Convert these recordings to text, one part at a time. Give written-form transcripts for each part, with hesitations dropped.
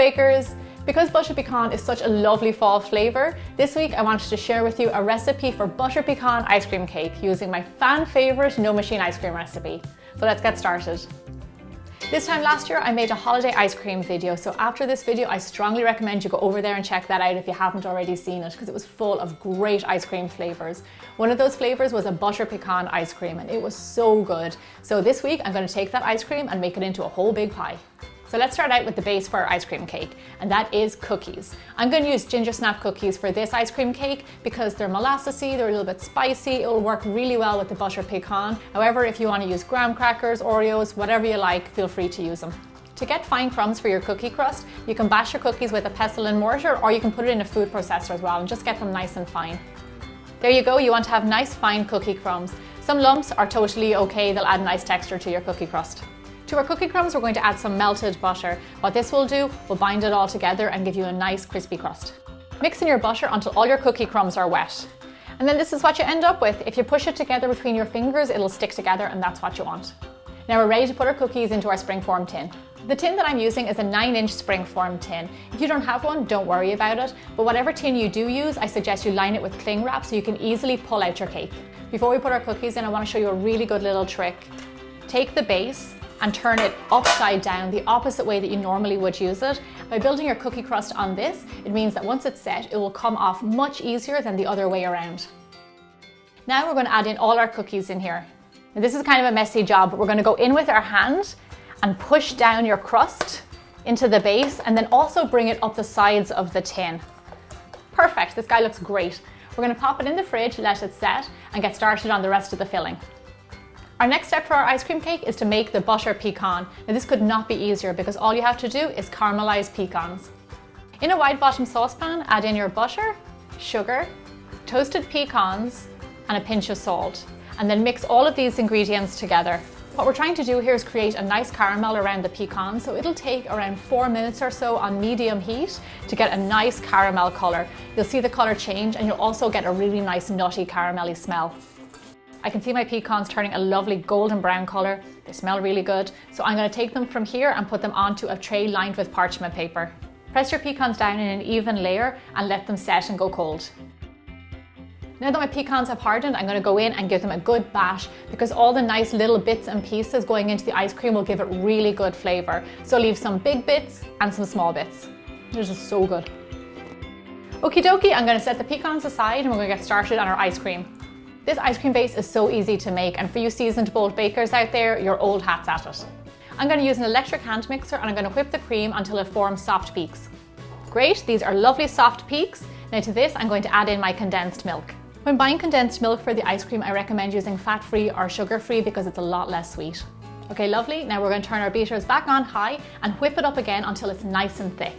bakers! Because butter pecan is such a lovely fall flavour, this week I wanted to share with you a recipe for butter pecan ice cream cake using my fan favourite no machine ice cream recipe. So let's get started. This time last year I made a holiday ice cream video, so after this video I strongly recommend you go over there and check that out if you haven't already seen it, because it was full of great ice cream flavours. One of those flavours was a butter pecan ice cream and it was so good. So this week I'm going to take that ice cream and make it into a whole big pie. So let's start out with the base for our ice cream cake, and that is cookies. I'm going to use gingersnap cookies for this ice cream cake because they're molassesy, they're a little bit spicy, it'll work really well with the butter pecan. However, if you want to use graham crackers, Oreos, whatever you like, feel free to use them. To get fine crumbs for your cookie crust, you can bash your cookies with a pestle and mortar, or you can put it in a food processor as well and just get them nice and fine. There you go, you want to have nice fine cookie crumbs. Some lumps are totally okay, they'll add nice texture to your cookie crust. To our cookie crumbs, we're going to add some melted butter. What this will do, will bind it all together and give you a nice crispy crust. Mix in your butter until all your cookie crumbs are wet. And then this is what you end up with. If you push it together between your fingers, it'll stick together and that's what you want. Now we're ready to put our cookies into our springform tin. The tin that I'm using is a 9-inch springform tin. If you don't have one, don't worry about it. But whatever tin you do use, I suggest you line it with cling wrap so you can easily pull out your cake. Before we put our cookies in, I want to show you a really good little trick. Take the base and turn it upside down, the opposite way that you normally would use it. By building your cookie crust on this, it means that once it's set, it will come off much easier than the other way around. Now we're going to add in all our cookies in here. Now this is kind of a messy job, but we're going to go in with our hand and push down your crust into the base and then also bring it up the sides of the tin. Perfect, this guy looks great. We're going to pop it in the fridge, let it set, and get started on the rest of the filling. Our next step for our ice cream cake is to make the butter pecan. Now this could not be easier because all you have to do is caramelize pecans. In a wide bottom saucepan, add in your butter, sugar, toasted pecans, and a pinch of salt. And then mix all of these ingredients together. What we're trying to do here is create a nice caramel around the pecan, so it'll take around 4 minutes or so on medium heat to get a nice caramel colour. You'll see the colour change and you'll also get a really nice nutty caramelly smell. I can see my pecans turning a lovely golden brown colour. They smell really good. So I'm going to take them from here and put them onto a tray lined with parchment paper. Press your pecans down in an even layer and let them set and go cold. Now that my pecans have hardened, I'm going to go in and give them a good bash because all the nice little bits and pieces going into the ice cream will give it really good flavour. So leave some big bits and some small bits. They're just so good. Okie dokie, I'm going to set the pecans aside and we're going to get started on our ice cream. This ice cream base is so easy to make, and for you seasoned bold bakers out there, you're old hats at it. I'm going to use an electric hand mixer and I'm going to whip the cream until it forms soft peaks. Great, these are lovely soft peaks. Now to this I'm going to add in my condensed milk. When buying condensed milk for the ice cream, I recommend using fat-free or sugar-free because it's a lot less sweet. Okay, lovely. Now we're going to turn our beaters back on high and whip it up again until it's nice and thick.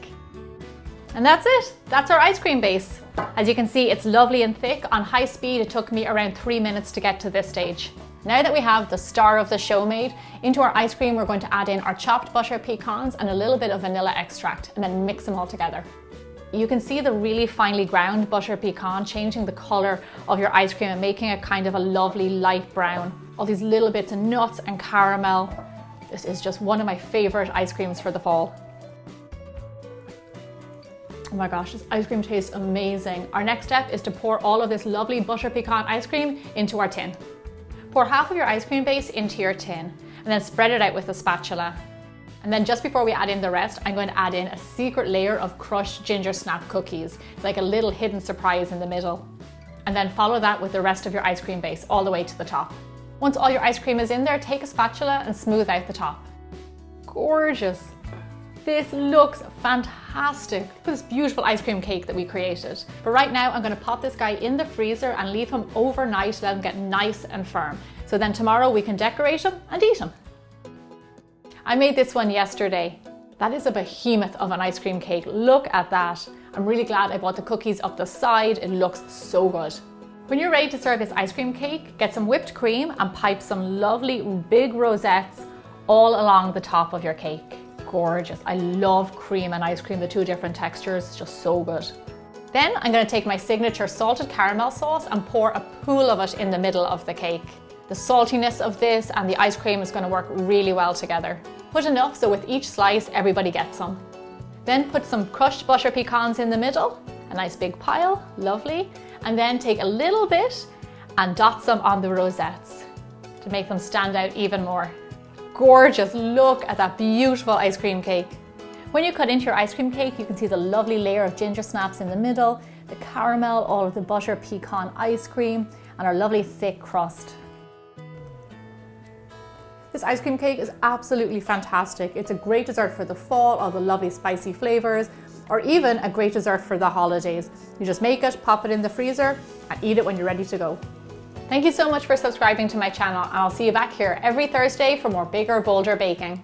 And that's it. That's our ice cream base. As you can see, it's lovely and thick. On high speed, it took me around 3 minutes to get to this stage. Now that we have the star of the show made, into our ice cream, we're going to add in our chopped butter pecans and a little bit of vanilla extract and then mix them all together. You can see the really finely ground butter pecan changing the color of your ice cream and making it kind of a lovely light brown. All these little bits of nuts and caramel. This is just one of my favorite ice creams for the fall. Oh my gosh, this ice cream tastes amazing. Our next step is to pour all of this lovely butter pecan ice cream into our tin. Pour half of your ice cream base into your tin and then spread it out with a spatula. And then just before we add in the rest, I'm going to add in a secret layer of crushed gingersnap cookies. It's like a little hidden surprise in the middle. And then follow that with the rest of your ice cream base all the way to the top. Once all your ice cream is in there, take a spatula and smooth out the top. Gorgeous. This looks fantastic. Look at this beautiful ice cream cake that we created. But right now I'm going to pop this guy in the freezer and leave him overnight, let him get nice and firm. So then tomorrow we can decorate him and eat him. I made this one yesterday. That is a behemoth of an ice cream cake. Look at that. I'm really glad I bought the cookies up the side. It looks so good. When you're ready to serve this ice cream cake, get some whipped cream and pipe some lovely big rosettes all along the top of your cake. Gorgeous. I love cream and ice cream, the two different textures, it's just so good. Then I'm going to take my signature salted caramel sauce and pour a pool of it in the middle of the cake. The saltiness of this and the ice cream is going to work really well together. Put enough so with each slice everybody gets some. Then put some crushed butter pecans in the middle, a nice big pile, lovely. And then take a little bit and dot some on the rosettes to make them stand out even more. Gorgeous, look at that beautiful ice cream cake. When you cut into your ice cream cake, you can see the lovely layer of ginger snaps in the middle, the caramel, all of the butter pecan ice cream, and our lovely thick crust. This ice cream cake is absolutely fantastic. It's a great dessert for the fall, all the lovely spicy flavors, or even a great dessert for the holidays. You just make it, pop it in the freezer, and eat it when you're ready to go. Thank you so much for subscribing to my channel, and I'll see you back here every Thursday for more bigger, bolder baking.